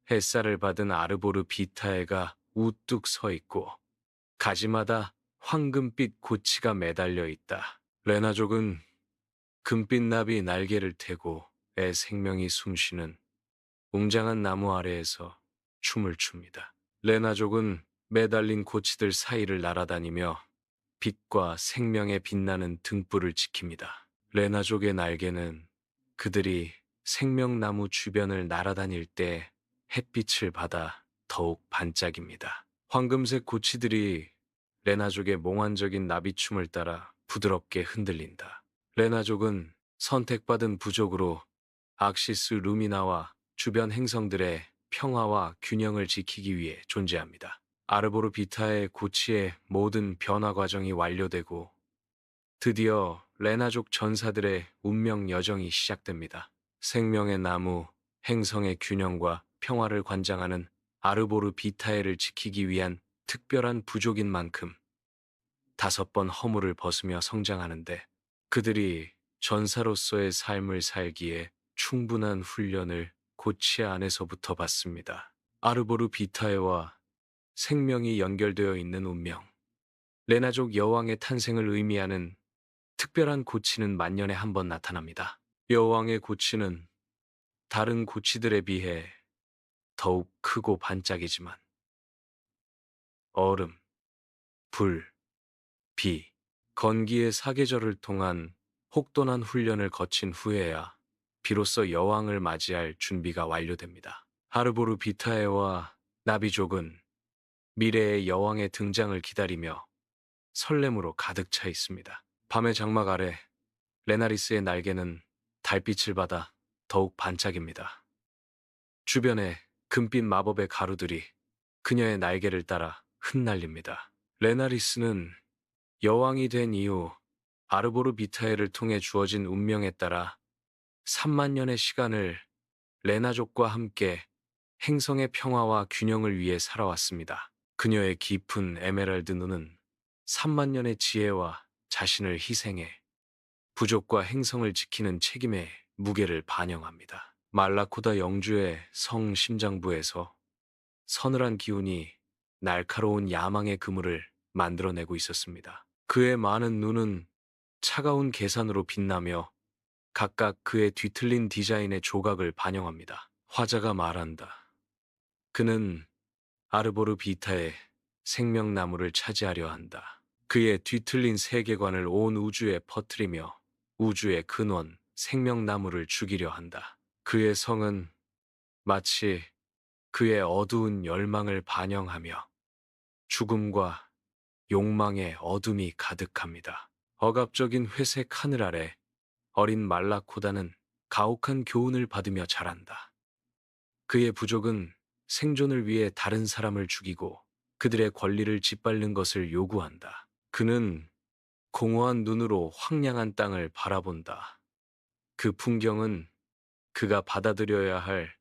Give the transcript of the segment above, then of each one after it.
햇살을 받은 아르보르 비타에가 우뚝 서 있고 가지마다 황금빛 고치가 매달려 있다. 레나족은 금빛 나비 날개를 태고 애 생명이 숨쉬는 웅장한 나무 아래에서 춤을 춥니다. 레나족은 매달린 고치들 사이를 날아다니며 빛과 생명에 빛나는 등불을 지킵니다. 레나족의 날개는 그들이 생명나무 주변을 날아다닐 때 햇빛을 받아 더욱 반짝입니다. 황금색 고치들이 레나족의 몽환적인 나비춤을 따라 부드럽게 흔들린다. 레나족은 선택받은 부족으로 악시스 루미나와 주변 행성들의 평화와 균형을 지키기 위해 존재합니다. 아르보르 비타의 고치의 모든 변화 과정이 완료되고 드디어 레나족 전사들의 운명 여정이 시작됩니다. 생명의 나무, 행성의 균형과 평화를 관장하는 아르보르 비타에를 지키기 위한 특별한 부족인 만큼 5번 허물을 벗으며 성장하는데 그들이 전사로서의 삶을 살기에 충분한 훈련을 고치 안에서부터 받습니다. 아르보르 비타에와 생명이 연결되어 있는 운명. 레나족 여왕의 탄생을 의미하는 특별한 고치는 만년에 한 번 나타납니다. 여왕의 고치는 다른 고치들에 비해 더욱 크고 반짝이지만 얼음, 불, 비, 건기의 사계절을 통한 혹독한 훈련을 거친 후에야 비로소 여왕을 맞이할 준비가 완료됩니다. 하르보르 비타에와 나비족은 미래의 여왕의 등장을 기다리며 설렘으로 가득 차 있습니다. 밤의 장막 아래 레나리스의 날개는 달빛을 받아 더욱 반짝입니다. 주변에 금빛 마법의 가루들이 그녀의 날개를 따라 흩날립니다. 레나리스는 여왕이 된 이후 아르보르 비타에를 통해 주어진 운명에 따라 3만 년의 시간을 레나족과 함께 행성의 평화와 균형을 위해 살아왔습니다. 그녀의 깊은 에메랄드 눈은 3만 년의 지혜와 자신을 희생해 부족과 행성을 지키는 책임의 무게를 반영합니다. 말라코다 영주의 성 심장부에서 서늘한 기운이 날카로운 야망의 그물을 만들어내고 있었습니다. 그의 많은 눈은 차가운 계산으로 빛나며 각각 그의 뒤틀린 디자인의 조각을 반영합니다. 화자가 말한다. 그는 아르보르 비타의 생명나무를 차지하려 한다. 그의 뒤틀린 세계관을 온 우주에 퍼뜨리며 우주의 근원, 생명나무를 죽이려 한다. 그의 성은 마치 그의 어두운 열망을 반영하며 죽음과 욕망의 어둠이 가득합니다. 억압적인 회색 하늘 아래 어린 말라코다는 가혹한 교훈을 받으며 자란다. 그의 부족은 생존을 위해 다른 사람을 죽이고 그들의 권리를 짓밟는 것을 요구한다. 그는 공허한 눈으로 황량한 땅을 바라본다. 그 풍경은 그가 받아들여야 할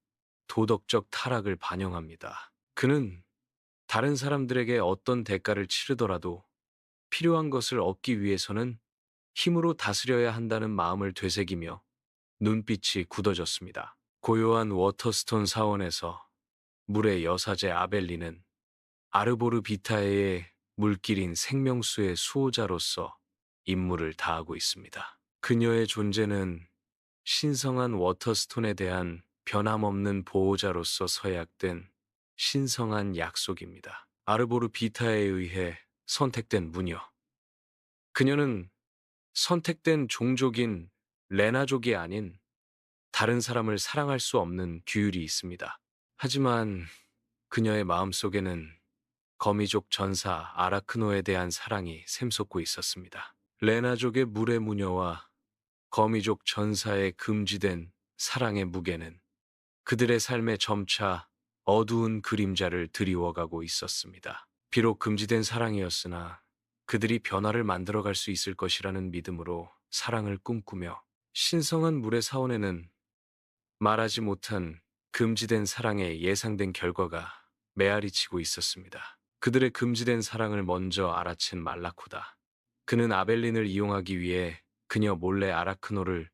도덕적 타락을 반영합니다. 그는 다른 사람들에게 어떤 대가를 치르더라도 필요한 것을 얻기 위해서는 힘으로 다스려야 한다는 마음을 되새기며 눈빛이 굳어졌습니다. 고요한 워터스톤 사원에서 물의 여사제 아벨리는 아르보르 비타에의 물길인 생명수의 수호자로서 임무를 다하고 있습니다. 그녀의 존재는 신성한 워터스톤에 대한 변함없는 보호자로서 서약된 신성한 약속입니다. 아르보르 비타에 의해 선택된 무녀. 그녀는 선택된 종족인 레나족이 아닌 다른 사람을 사랑할 수 없는 규율이 있습니다. 하지만 그녀의 마음속에는 거미족 전사 아라크노에 대한 사랑이 샘솟고 있었습니다. 레나족의 물의 무녀와 거미족 전사의 금지된 사랑의 무게는 그들의 삶에 점차 어두운 그림자를 드리워가고 있었습니다. 비록 금지된 사랑이었으나 그들이 변화를 만들어갈 수 있을 것이라는 믿음으로 사랑을 꿈꾸며 신성한 물의 사원에는 말하지 못한 금지된 사랑의 예상된 결과가 메아리치고 있었습니다. 그들의 금지된 사랑을 먼저 알아챈 말라코다. 그는 아벨린을 이용하기 위해 그녀 몰래 아라크노를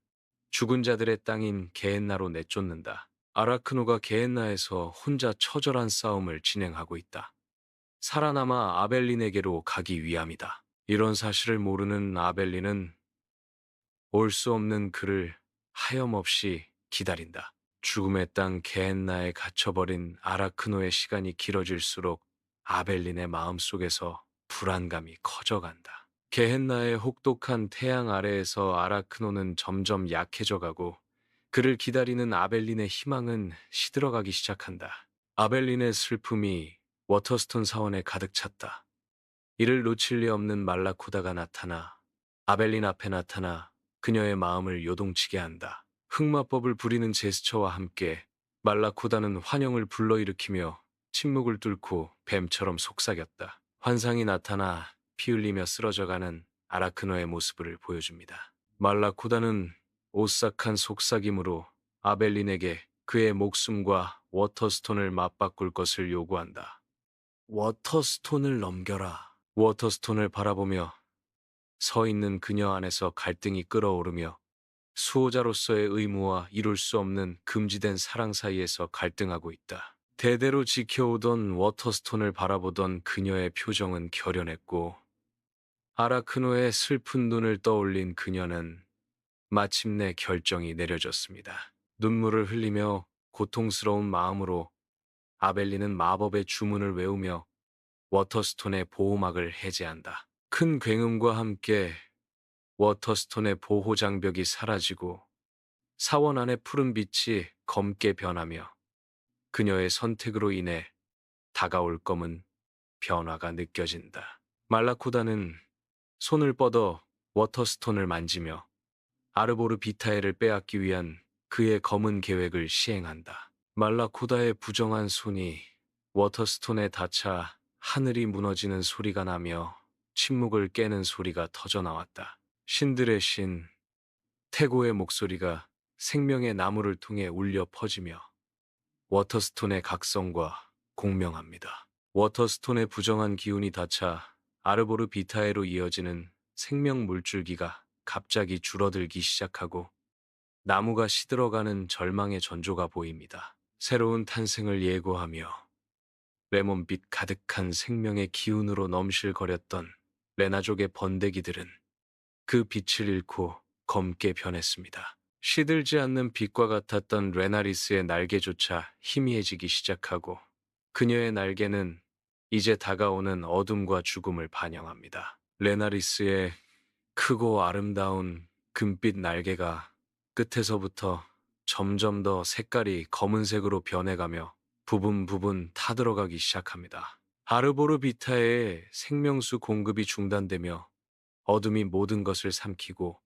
죽은 자들의 땅인 게엔나로 내쫓는다. 아라크노가 게엔나에서 혼자 처절한 싸움을 진행하고 있다. 살아남아 아벨린에게로 가기 위함이다. 이런 사실을 모르는 아벨린은 올 수 없는 그를 하염없이 기다린다. 죽음의 땅 게엔나에 갇혀버린 아라크노의 시간이 길어질수록 아벨린의 마음속에서 불안감이 커져간다. 게헨나의 혹독한 태양 아래에서 아라크노는 점점 약해져가고 그를 기다리는 아벨린의 희망은 시들어가기 시작한다. 아벨린의 슬픔이 워터스톤 사원에 가득 찼다. 이를 놓칠 리 없는 말라코다가 나타나 아벨린 앞에 나타나 그녀의 마음을 요동치게 한다. 흑마법을 부리는 제스처와 함께 말라코다는 환영을 불러일으키며 침묵을 뚫고 뱀처럼 속삭였다. 환상이 나타나 피 흘리며 쓰러져가는 아라크노의 모습을 보여줍니다. 말라코다는 오싹한 속삭임으로 아벨린에게 그의 목숨과 워터스톤을 맞바꿀 것을 요구한다. 워터스톤을 넘겨라. 워터스톤을 바라보며 서 있는 그녀 안에서 갈등이 끓어오르며 수호자로서의 의무와 이룰 수 없는 금지된 사랑 사이에서 갈등하고 있다. 대대로 지켜오던 워터스톤을 바라보던 그녀의 표정은 결연했고 아라크노의 슬픈 눈을 떠올린 그녀는 마침내 결정이 내려졌습니다. 눈물을 흘리며 고통스러운 마음으로 아벨린은 마법의 주문을 외우며 워터스톤의 보호막을 해제한다. 큰 굉음과 함께 워터스톤의 보호 장벽이 사라지고 사원 안의 푸른 빛이 검게 변하며 그녀의 선택으로 인해 다가올 검은 변화가 느껴진다. 말라코다는 손을 뻗어 워터스톤을 만지며 아르보르 비타에를 빼앗기 위한 그의 검은 계획을 시행한다. 말라코다의 부정한 손이 워터스톤에 닿자 하늘이 무너지는 소리가 나며 침묵을 깨는 소리가 터져나왔다. 신들의 신, 태고의 목소리가 생명의 나무를 통해 울려 퍼지며 워터스톤의 각성과 공명합니다. 워터스톤의 부정한 기운이 닿자 아르보르 비타에로 이어지는 생명 물줄기가 갑자기 줄어들기 시작하고 나무가 시들어가는 절망의 전조가 보입니다. 새로운 탄생을 예고하며 레몬빛 가득한 생명의 기운으로 넘실거렸던 레나족의 번데기들은 그 빛을 잃고 검게 변했습니다. 시들지 않는 빛과 같았던 레나리스의 날개조차 희미해지기 시작하고 그녀의 날개는 이제 다가오는 어둠과 죽음을 반영합니다. 레나리스의 크고 아름다운 금빛 날개가 끝에서부터 점점 더 색깔이 검은색으로 변해가며 부분 타들어가기 시작합니다. 아르보르 비타의 생명수 공급이 중단되며 어둠이 모든 것을 삼키고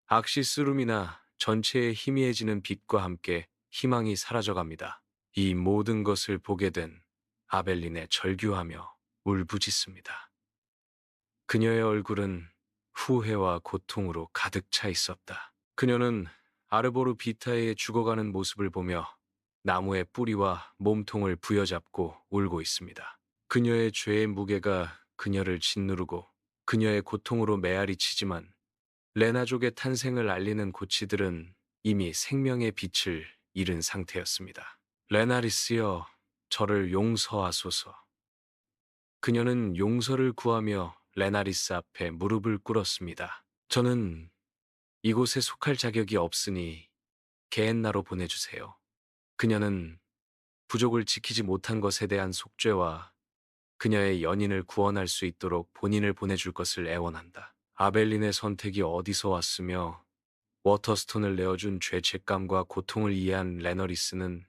악시스룸이나 전체에 희미해지는 빛과 함께 희망이 사라져갑니다. 이 모든 것을 보게 된 아벨린의 절규하며 울부짖습니다. 그녀의 얼굴은 후회와 고통으로 가득 차 있었다. 그녀는 아르보르 비타의 죽어가는 모습을 보며 나무의 뿌리와 몸통을 부여잡고 울고 있습니다. 그녀의 죄의 무게가 그녀를 짓누르고 그녀의 고통으로 메아리 치지만 레나족의 탄생을 알리는 고치들은 이미 생명의 빛을 잃은 상태였습니다. 레나리스여, 저를 용서하소서. 그녀는 용서를 구하며 레나리스 앞에 무릎을 꿇었습니다. 저는 이곳에 속할 자격이 없으니 게엔나로 보내주세요. 그녀는 부족을 지키지 못한 것에 대한 속죄와 그녀의 연인을 구원할 수 있도록 본인을 보내줄 것을 애원한다. 아벨린의 선택이 어디서 왔으며 워터스톤을 내어준 죄책감과 고통을 이해한 레너리스는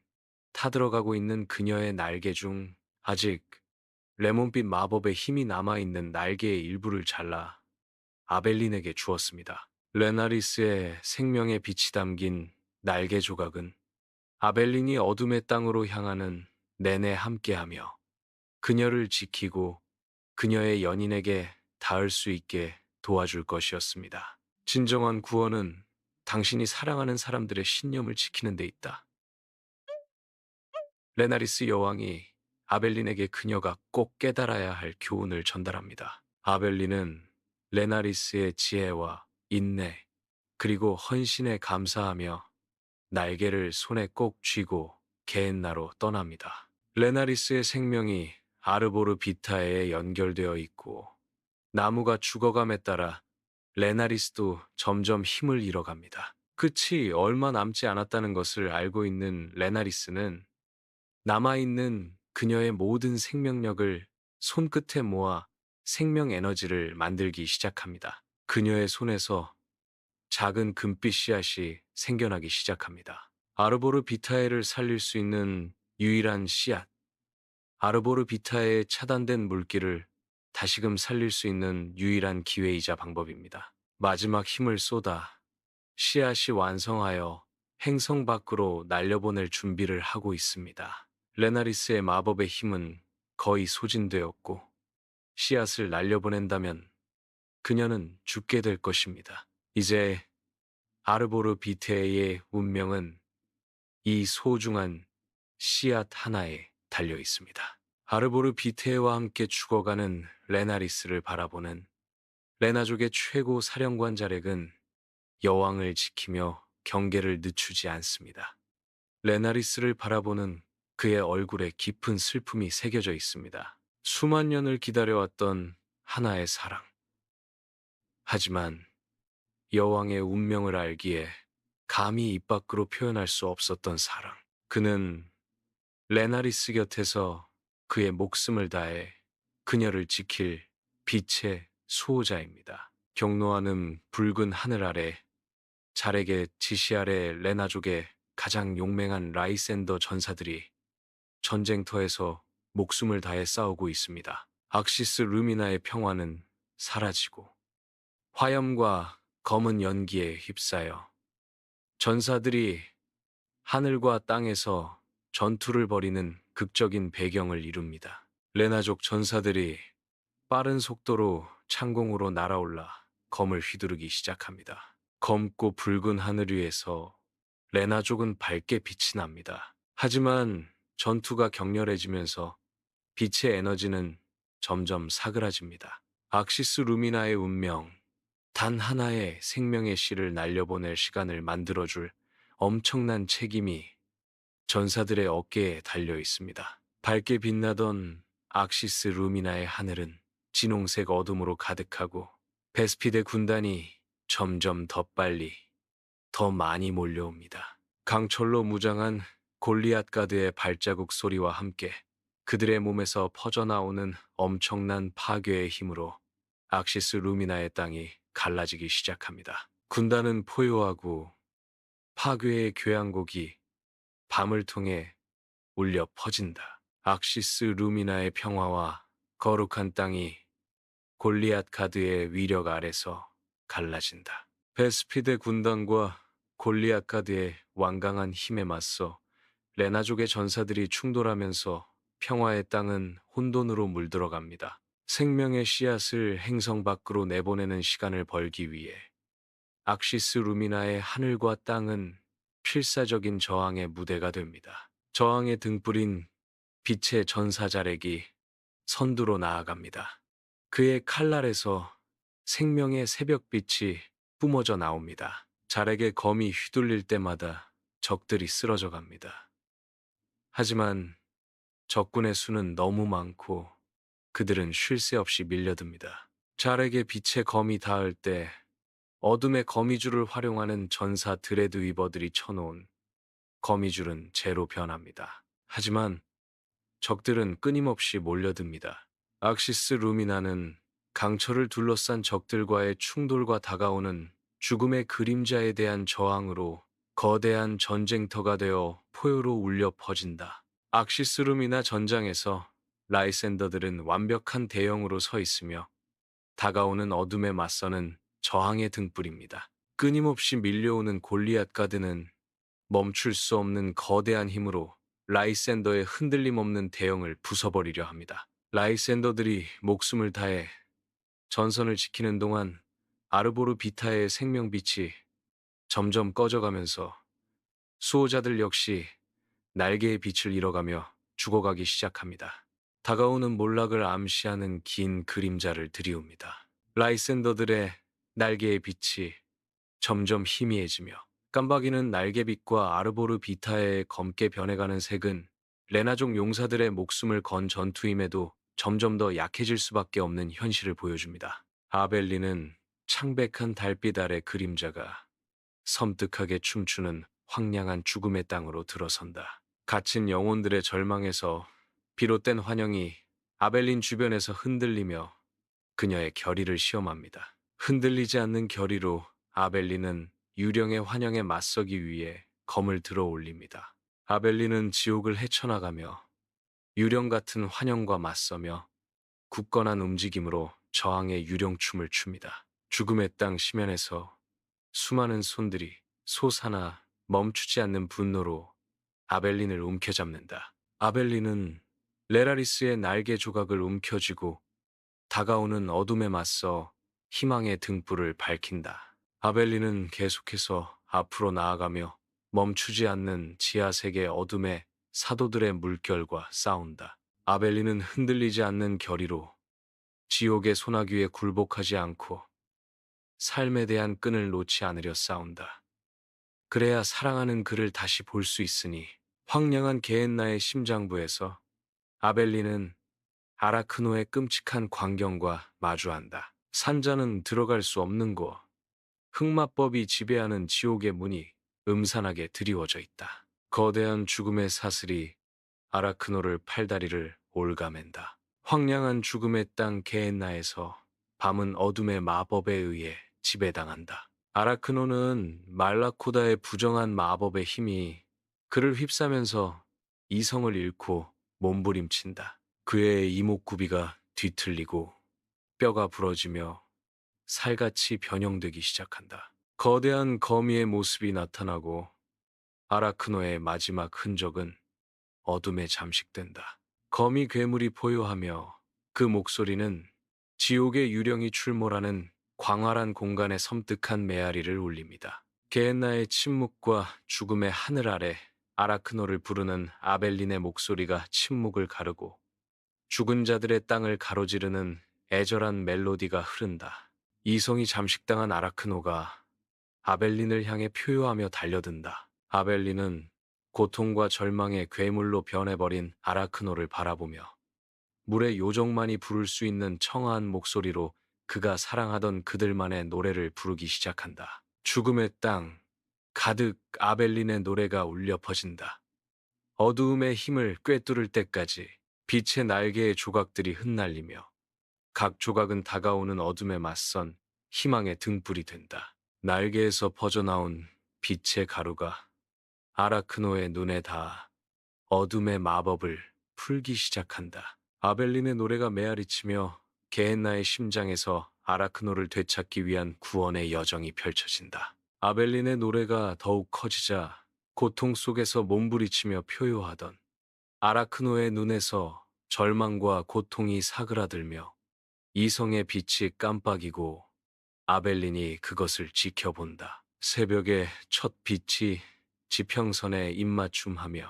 타들어가고 있는 그녀의 날개 중 아직 레몬빛 마법의 힘이 남아있는 날개의 일부를 잘라 아벨린에게 주었습니다. 레나리스의 생명의 빛이 담긴 날개 조각은 아벨린이 어둠의 땅으로 향하는 내내 함께하며 그녀를 지키고 그녀의 연인에게 닿을 수 있게 도와줄 것이었습니다. 진정한 구원은 당신이 사랑하는 사람들의 신념을 지키는 데 있다. 레나리스 여왕이 아벨린에게 그녀가 꼭 깨달아야 할 교훈을 전달합니다. 아벨린은 레나리스의 지혜와 인내, 그리고 헌신에 감사하며 날개를 손에 꼭 쥐고 게엔나로 떠납니다. 레나리스의 생명이 아르보르 비타에에 연결되어 있고 나무가 죽어감에 따라 레나리스도 점점 힘을 잃어갑니다. 끝이 얼마 남지 않았다는 것을 알고 있는 레나리스는 남아있는 그녀의 모든 생명력을 손끝에 모아 생명 에너지를 만들기 시작합니다. 그녀의 손에서 작은 금빛 씨앗이 생겨나기 시작합니다. 아르보르 비타에를 살릴 수 있는 유일한 씨앗, 아르보르 비타에의 차단된 물기를 다시금 살릴 수 있는 유일한 기회이자 방법입니다. 마지막 힘을 쏟아 씨앗이 완성하여 행성 밖으로 날려보낼 준비를 하고 있습니다. 레나리스의 마법의 힘은 거의 소진되었고 씨앗을 날려보낸다면 그녀는 죽게 될 것입니다. 이제 아르보르 비테의 운명은 이 소중한 씨앗 하나에 달려 있습니다. 아르보르 비테와 함께 죽어가는 레나리스를 바라보는 레나족의 최고 사령관 자렉은 여왕을 지키며 경계를 늦추지 않습니다. 레나리스를 바라보는 그의 얼굴에 깊은 슬픔이 새겨져 있습니다. 수만 년을 기다려왔던 하나의 사랑. 하지만 여왕의 운명을 알기에 감히 입 밖으로 표현할 수 없었던 사랑. 그는 레나리스 곁에서 그의 목숨을 다해 그녀를 지킬 빛의 수호자입니다. 경로하는 붉은 하늘 아래 잘에게 지시 아래 레나족의 가장 용맹한 라이센더 전사들이 전쟁터에서 목숨을 다해 싸우고 있습니다. 악시스 루미나의 평화는 사라지고 화염과 검은 연기에 휩싸여 전사들이 하늘과 땅에서 전투를 벌이는 극적인 배경을 이룹니다. 레나족 전사들이 빠른 속도로 창공으로 날아올라 검을 휘두르기 시작합니다. 검고 붉은 하늘 위에서 레나족은 밝게 빛이 납니다. 하지만 전투가 격렬해지면서 빛의 에너지는 점점 사그라집니다. 악시스 루미나의 운명, 단 하나의 생명의 씨를 날려보낼 시간을 만들어줄 엄청난 책임이 전사들의 어깨에 달려 있습니다. 밝게 빛나던 악시스 루미나의 하늘은 진홍색 어둠으로 가득하고 베스피데 군단이 점점 더 빨리, 더 많이 몰려옵니다. 강철로 무장한 골리앗 가드의 발자국 소리와 함께 그들의 몸에서 퍼져나오는 엄청난 파괴의 힘으로 악시스 루미나의 땅이 갈라지기 시작합니다. 군단은 포효하고 파괴의 교향곡이 밤을 통해 울려 퍼진다. 악시스 루미나의 평화와 거룩한 땅이 골리앗 가드의 위력 아래서 갈라진다. 베스피데 군단과 골리앗 가드의 완강한 힘에 맞서 레나족의 전사들이 충돌하면서 평화의 땅은 혼돈으로 물들어갑니다. 생명의 씨앗을 행성 밖으로 내보내는 시간을 벌기 위해 악시스 루미나의 하늘과 땅은 필사적인 저항의 무대가 됩니다. 저항의 등불인 빛의 전사 자렉이 선두로 나아갑니다. 그의 칼날에서 생명의 새벽빛이 뿜어져 나옵니다. 자렉의 검이 휘둘릴 때마다 적들이 쓰러져 갑니다. 하지만 적군의 수는 너무 많고 그들은 쉴 새 없이 밀려듭니다. 자렉의 빛의 검이 닿을 때 어둠의 거미줄을 활용하는 전사 드레드 위버들이 쳐놓은 거미줄은 재로 변합니다. 하지만 적들은 끊임없이 몰려듭니다. 악시스 루미나는 강철을 둘러싼 적들과의 충돌과 다가오는 죽음의 그림자에 대한 저항으로 거대한 전쟁터가 되어 포효로 울려 퍼진다. 악시스 루미나 전장에서 라이센더들은 완벽한 대형으로 서 있으며 다가오는 어둠에 맞서는 저항의 등불입니다. 끊임없이 밀려오는 골리앗 가드는 멈출 수 없는 거대한 힘으로 라이센더의 흔들림 없는 대형을 부숴버리려 합니다. 라이센더들이 목숨을 다해 전선을 지키는 동안 아르보르 비타의 생명빛이 점점 꺼져가면서 수호자들 역시 날개의 빛을 잃어가며 죽어가기 시작합니다. 다가오는 몰락을 암시하는 긴 그림자를 들이웁니다. 라이센더들의 날개의 빛이 점점 희미해지며 깜박이는 날개빛과 아르보르 비타의 검게 변해가는 색은 레나족 용사들의 목숨을 건 전투임에도 점점 더 약해질 수밖에 없는 현실을 보여줍니다. 아벨린은 창백한 달빛 아래 그림자가 섬뜩하게 춤추는 황량한 죽음의 땅으로 들어선다. 갇힌 영혼들의 절망에서 비롯된 환영이 아벨린 주변에서 흔들리며 그녀의 결의를 시험합니다. 흔들리지 않는 결의로 아벨린은 유령의 환영에 맞서기 위해 검을 들어 올립니다. 아벨린은 지옥을 헤쳐나가며 유령 같은 환영과 맞서며 굳건한 움직임으로 저항의 유령춤을 춥니다. 죽음의 땅 심연에서 수많은 손들이 솟아나 멈추지 않는 분노로 아벨린을 움켜잡는다. 아벨린은 레라리스의 날개 조각을 움켜쥐고 다가오는 어둠에 맞서 희망의 등불을 밝힌다. 아벨린은 계속해서 앞으로 나아가며 멈추지 않는 지하세계 어둠의 사도들의 물결과 싸운다. 아벨린은 흔들리지 않는 결의로 지옥의 소나기에 굴복하지 않고 삶에 대한 끈을 놓지 않으려 싸운다. 그래야 사랑하는 그를 다시 볼 수 있으니 황량한 게엔나의 심장부에서 아벨린은 아라크노의 끔찍한 광경과 마주한다. 산자는 들어갈 수 없는 곳, 흑마법이 지배하는 지옥의 문이 음산하게 드리워져 있다. 거대한 죽음의 사슬이 아라크노를 팔다리를 올가맨다. 황량한 죽음의 땅 게엔나에서 밤은 어둠의 마법에 의해 지배당한다. 아라크노는 말라코다의 부정한 마법의 힘이 그를 휩싸면서 이성을 잃고 몸부림친다. 그의 이목구비가 뒤틀리고 뼈가 부러지며 살같이 변형되기 시작한다. 거대한 거미의 모습이 나타나고 아라크노의 마지막 흔적은 어둠에 잠식된다. 거미 괴물이 포효하며 그 목소리는 지옥의 유령이 출몰하는 광활한 공간의 섬뜩한 메아리를 울립니다. 게엔나의 침묵과 죽음의 하늘 아래 아라크노를 부르는 아벨린의 목소리가 침묵을 가르고 죽은 자들의 땅을 가로지르는 애절한 멜로디가 흐른다. 이성이 잠식당한 아라크노가 아벨린을 향해 표효하며 달려든다. 아벨린은 고통과 절망의 괴물로 변해버린 아라크노를 바라보며 물의 요정만이 부를 수 있는 청아한 목소리로 그가 사랑하던 그들만의 노래를 부르기 시작한다. 죽음의 땅, 가득 아벨린의 노래가 울려 퍼진다. 어두움의 힘을 꿰뚫을 때까지 빛의 날개의 조각들이 흩날리며 각 조각은 다가오는 어둠에 맞선 희망의 등불이 된다. 날개에서 퍼져나온 빛의 가루가 아라크노의 눈에 닿아 어둠의 마법을 풀기 시작한다. 아벨린의 노래가 메아리치며 게엔나의 심장에서 아라크노를 되찾기 위한 구원의 여정이 펼쳐진다. 아벨린의 노래가 더욱 커지자 고통 속에서 몸부리치며 표효하던 아라크노의 눈에서 절망과 고통이 사그라들며 이성의 빛이 깜빡이고 아벨린이 그것을 지켜본다. 새벽의 첫 빛이 지평선에 입맞춤하며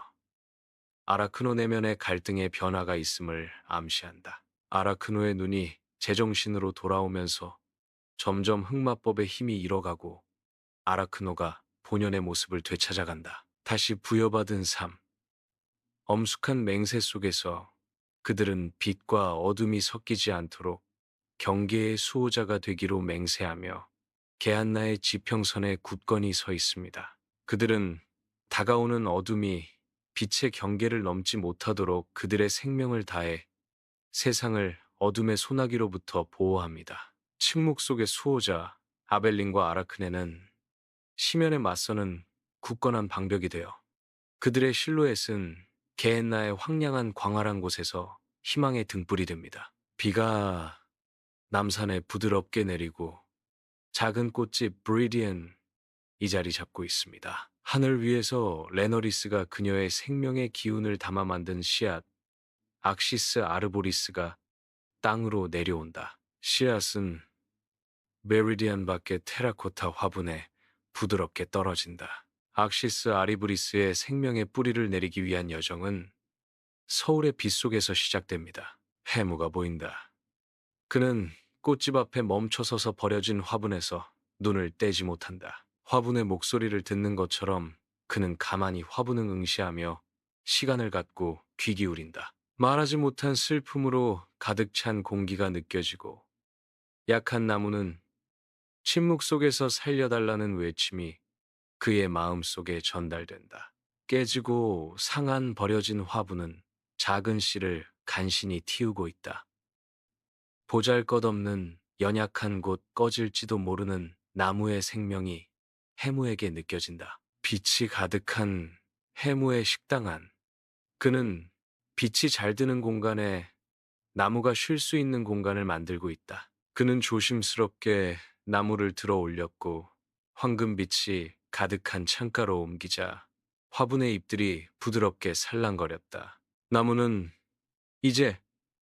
아라크노 내면의 갈등의 변화가 있음을 암시한다. 아라크노의 눈이 제정신으로 돌아오면서 점점 흑마법의 힘이 잃어가고 아라크노가 본연의 모습을 되찾아간다. 다시 부여받은 삶. 엄숙한 맹세 속에서 그들은 빛과 어둠이 섞이지 않도록 경계의 수호자가 되기로 맹세하며 게한나의 지평선에 굳건히 서 있습니다. 그들은 다가오는 어둠이 빛의 경계를 넘지 못하도록 그들의 생명을 다해 세상을 어둠의 소나기로부터 보호합니다. 침묵 속의 수호자 아벨린과 아라크네는 심연에 맞서는 굳건한 방벽이 되어 그들의 실루엣은 게엔나의 황량한 광활한 곳에서 희망의 등불이 됩니다. 비가 남산에 부드럽게 내리고 작은 꽃집 브리디엔 이 자리 잡고 있습니다. 하늘 위에서 레너리스가 그녀의 생명의 기운을 담아 만든 씨앗 악시스 아르보리스가 땅으로 내려온다. 씨앗은 메리디안 밖의 테라코타 화분에 부드럽게 떨어진다. 악시스 아리브리스의 생명의 뿌리를 내리기 위한 여정은 서울의 빛 속에서 시작됩니다. 해무가 보인다. 그는 꽃집 앞에 멈춰서서 버려진 화분에서 눈을 떼지 못한다. 화분의 목소리를 듣는 것처럼 그는 가만히 화분을 응시하며 시간을 갖고 귀 기울인다. 말하지 못한 슬픔으로 가득 찬 공기가 느껴지고 약한 나무는 침묵 속에서 살려달라는 외침이 그의 마음 속에 전달된다. 깨지고 상한 버려진 화분은 작은 씨를 간신히 틔우고 있다. 보잘것없는 연약한 곳 꺼질지도 모르는 나무의 생명이 해무에게 느껴진다. 빛이 가득한 해무의 식당 안. 그는 빛이 잘 드는 공간에 나무가 쉴 수 있는 공간을 만들고 있다. 그는 조심스럽게 나무를 들어 올렸고 황금빛이 가득한 창가로 옮기자 화분의 잎들이 부드럽게 살랑거렸다. 나무는 이제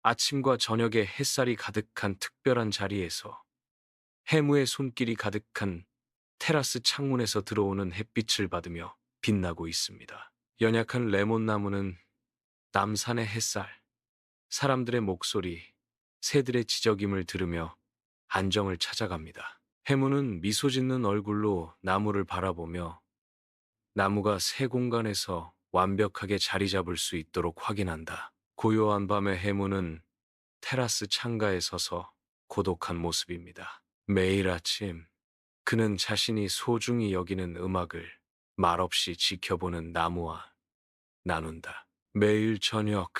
아침과 저녁에 햇살이 가득한 특별한 자리에서 해무의 손길이 가득한 테라스 창문에서 들어오는 햇빛을 받으며 빛나고 있습니다. 연약한 레몬나무는 남산의 햇살, 사람들의 목소리, 새들의 지저김을 들으며 안정을 찾아갑니다. 해무는 미소 짓는 얼굴로 나무를 바라보며 나무가 새 공간에서 완벽하게 자리 잡을 수 있도록 확인한다. 고요한 밤의 해무는 테라스 창가에 서서 고독한 모습입니다. 매일 아침 그는 자신이 소중히 여기는 음악을 말없이 지켜보는 나무와 나눈다. 매일 저녁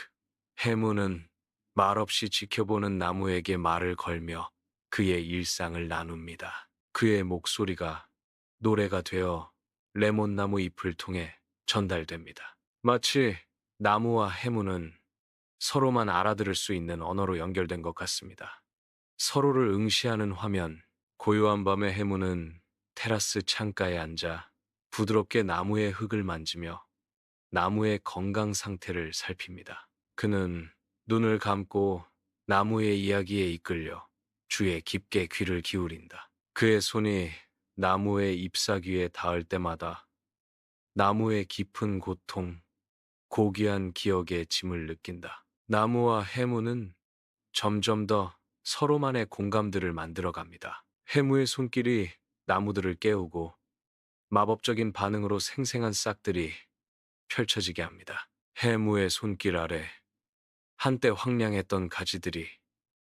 해무는 말없이 지켜보는 나무에게 말을 걸며 그의 일상을 나눕니다. 그의 목소리가 노래가 되어 레몬나무 잎을 통해 전달됩니다. 마치 나무와 해무는 서로만 알아들을 수 있는 언어로 연결된 것 같습니다. 서로를 응시하는 화면, 고요한 밤의 해무는 테라스 창가에 앉아 부드럽게 나무의 흙을 만지며 나무의 건강 상태를 살핍니다. 그는 눈을 감고 나무의 이야기에 이끌려 주에 깊게 귀를 기울인다. 그의 손이 나무의 잎사귀에 닿을 때마다 나무의 깊은 고통, 고귀한 기억의 짐을 느낀다. 나무와 해무는 점점 더 서로만의 공감들을 만들어갑니다. 해무의 손길이 나무들을 깨우고 마법적인 반응으로 생생한 싹들이 펼쳐지게 합니다. 해무의 손길 아래 한때 황량했던 가지들이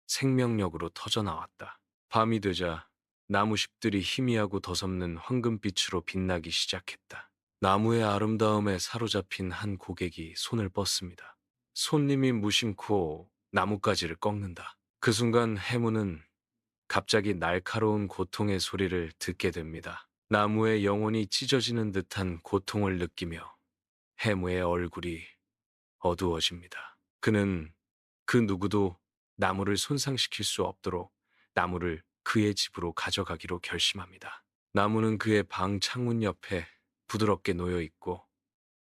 생명력으로 터져나왔다. 밤이 되자 나무잎들이 희미하고 더섭는 황금빛으로 빛나기 시작했다. 나무의 아름다움에 사로잡힌 한 고객이 손을 뻗습니다. 손님이 무심코 나뭇가지를 꺾는다. 그 순간 해무는 갑자기 날카로운 고통의 소리를 듣게 됩니다. 나무의 영혼이 찢어지는 듯한 고통을 느끼며 해무의 얼굴이 어두워집니다. 그는 그 누구도 나무를 손상시킬 수 없도록 나무를 그의 집으로 가져가기로 결심합니다. 나무는 그의 방 창문 옆에 부드럽게 놓여 있고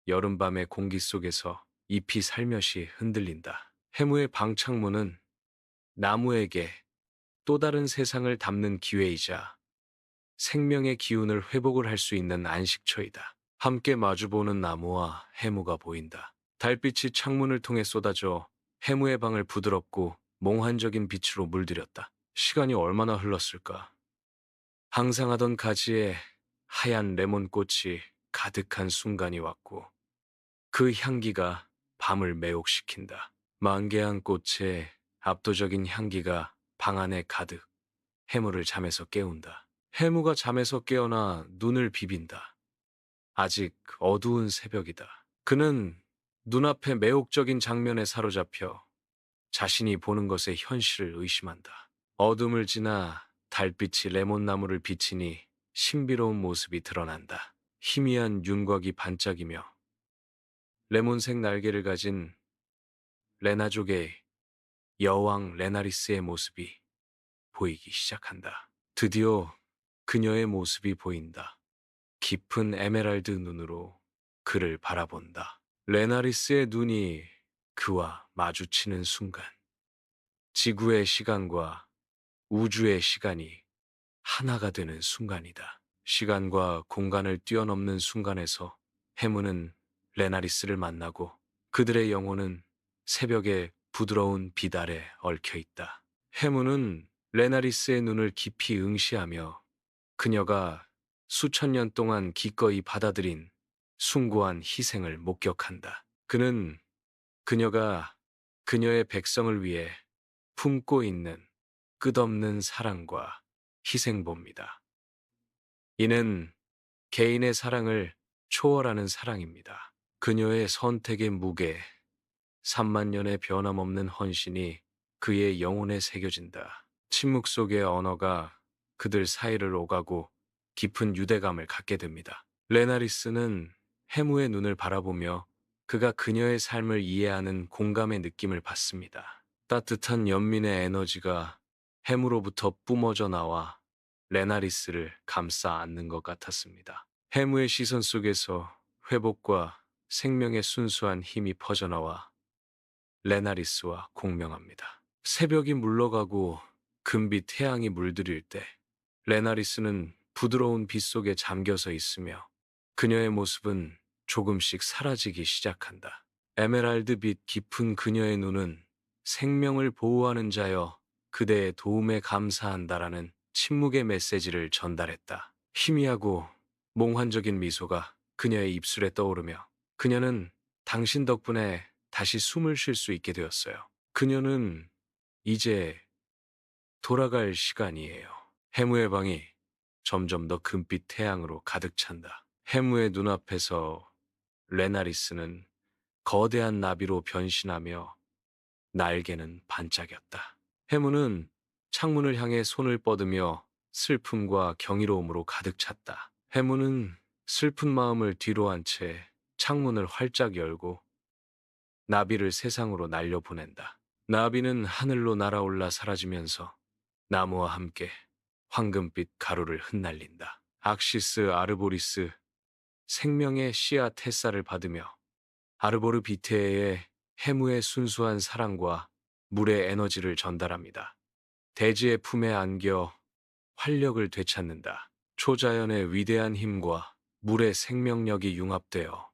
여름밤의 공기 속에서 잎이 살며시 흔들린다. 해무의 방 창문은 나무에게 또 다른 세상을 담는 기회이자 생명의 기운을 회복을 할 수 있는 안식처이다. 함께 마주보는 나무와 해무가 보인다. 달빛이 창문을 통해 쏟아져 해무의 방을 부드럽고 몽환적인 빛으로 물들였다. 시간이 얼마나 흘렀을까? 항상 하던 가지에 하얀 레몬꽃이 가득한 순간이 왔고 그 향기가 밤을 매혹시킨다. 만개한 꽃의 압도적인 향기가 방 안에 가득 해무를 잠에서 깨운다. 해무가 잠에서 깨어나 눈을 비빈다. 아직 어두운 새벽이다. 그는 눈앞의 매혹적인 장면에 사로잡혀 자신이 보는 것의 현실을 의심한다. 어둠을 지나 달빛이 레몬나무를 비치니 신비로운 모습이 드러난다. 희미한 윤곽이 반짝이며 레몬색 날개를 가진 레나족의 여왕 레나리스의 모습이 보이기 시작한다. 드디어 그녀의 모습이 보인다. 깊은 에메랄드 눈으로 그를 바라본다. 레나리스의 눈이 그와 마주치는 순간 지구의 시간과 우주의 시간이 하나가 되는 순간이다. 시간과 공간을 뛰어넘는 순간에서 해무는 레나리스를 만나고 그들의 영혼은 새벽의 부드러운 빛 아래 얽혀 있다. 해무는 레나리스의 눈을 깊이 응시하며 그녀가 수천 년 동안 기꺼이 받아들인 숭고한 희생을 목격한다. 그는 그녀가 그녀의 백성을 위해 품고 있는 끝없는 사랑과 희생봅니다. 이는 개인의 사랑을 초월하는 사랑입니다. 그녀의 선택의 무게, 3만 년의 변함없는 헌신이 그의 영혼에 새겨진다. 침묵 속의 언어가 그들 사이를 오가고 깊은 유대감을 갖게 됩니다. 레나리스는 해무의 눈을 바라보며 그가 그녀의 삶을 이해하는 공감의 느낌을 받습니다. 따뜻한 연민의 에너지가 해무로부터 뿜어져 나와 레나리스를 감싸 안는 것 같았습니다. 해무의 시선 속에서 회복과 생명의 순수한 힘이 퍼져나와 레나리스와 공명합니다. 새벽이 물러가고 금빛 태양이 물들일 때 레나리스는 부드러운 빛 속에 잠겨서 있으며 그녀의 모습은 조금씩 사라지기 시작한다. 에메랄드빛 깊은 그녀의 눈은 생명을 보호하는 자여 그대의 도움에 감사한다라는 침묵의 메시지를 전달했다. 희미하고 몽환적인 미소가 그녀의 입술에 떠오르며 그녀는 당신 덕분에 다시 숨을 쉴 수 있게 되었어요. 그녀는 이제 돌아갈 시간이에요. 해무의 방이 점점 더 금빛 태양으로 가득 찬다. 해무의 눈앞에서 레나리스는 거대한 나비로 변신하며 날개는 반짝였다. 해무는 창문을 향해 손을 뻗으며 슬픔과 경이로움으로 가득 찼다. 해무는 슬픈 마음을 뒤로 한 채 창문을 활짝 열고 나비를 세상으로 날려보낸다. 나비는 하늘로 날아올라 사라지면서 나무와 함께 황금빛 가루를 흩날린다. 악시스 아르보리스, 생명의 씨앗 햇살을 받으며 아르보르 비테의 해무의 순수한 사랑과 물의 에너지를 전달합니다. 대지의 품에 안겨 활력을 되찾는다. 초자연의 위대한 힘과 물의 생명력이 융합되어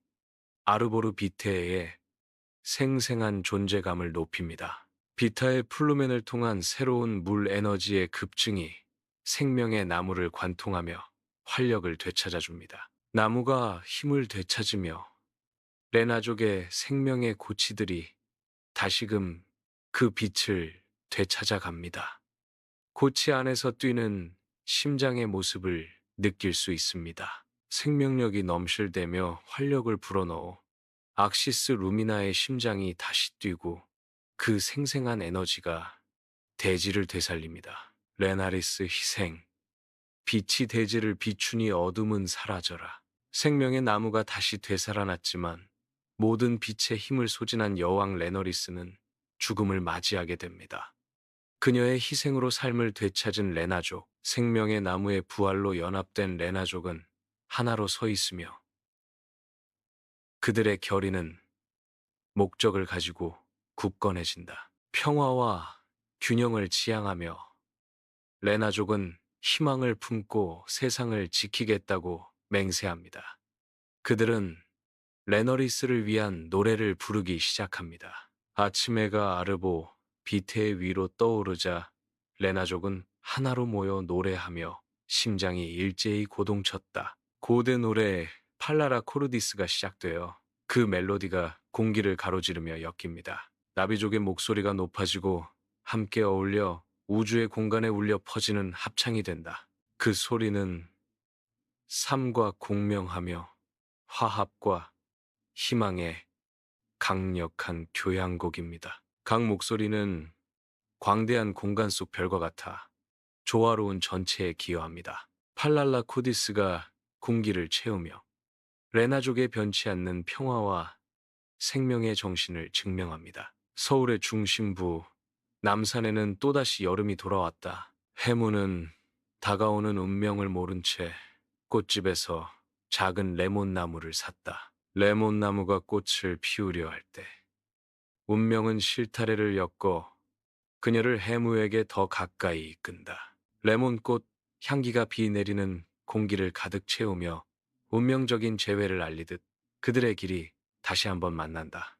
아르보르 비테의 생생한 존재감을 높입니다. 비타의 플루멘을 통한 새로운 물 에너지의 급증이 생명의 나무를 관통하며 활력을 되찾아줍니다. 나무가 힘을 되찾으며 레나족의 생명의 고치들이 다시금 그 빛을 되찾아갑니다. 고치 안에서 뛰는 심장의 모습을 느낄 수 있습니다. 생명력이 넘실대며 활력을 불어넣어 악시스 루미나의 심장이 다시 뛰고 그 생생한 에너지가 대지를 되살립니다. 레나리스 희생, 빛이 대지를 비추니 어둠은 사라져라. 생명의 나무가 다시 되살아났지만 모든 빛의 힘을 소진한 여왕 레너리스는 죽음을 맞이하게 됩니다. 그녀의 희생으로 삶을 되찾은 레나족, 생명의 나무의 부활로 연합된 레나족은 하나로 서 있으며 그들의 결의는 목적을 가지고 굳건해진다. 평화와 균형을 지향하며 레나족은 희망을 품고 세상을 지키겠다고 맹세합니다. 그들은 레너리스를 위한 노래를 부르기 시작합니다. 아침 해가 아르보 비테의 위로 떠오르자 레나족은 하나로 모여 노래하며 심장이 일제히 고동쳤다. 고대 노래 팔라라 코르디스가 시작되어 그 멜로디가 공기를 가로지르며 엮입니다. 나비족의 목소리가 높아지고 함께 어울려 우주의 공간에 울려 퍼지는 합창이 된다. 그 소리는 삶과 공명하며 화합과 희망의 강력한 교향곡입니다. 각 목소리는 광대한 공간 속 별과 같아 조화로운 전체에 기여합니다. 팔랄라 코디스가 공기를 채우며 레나족의 변치 않는 평화와 생명의 정신을 증명합니다. 서울의 중심부 남산에는 또다시 여름이 돌아왔다. 해무는 다가오는 운명을 모른 채 꽃집에서 작은 레몬나무를 샀다. 레몬나무가 꽃을 피우려 할 때 운명은 실타래를 엮어 그녀를 해무에게 더 가까이 이끈다. 레몬꽃 향기가 비 내리는 공기를 가득 채우며 운명적인 재회를 알리듯 그들의 길이 다시 한번 만난다.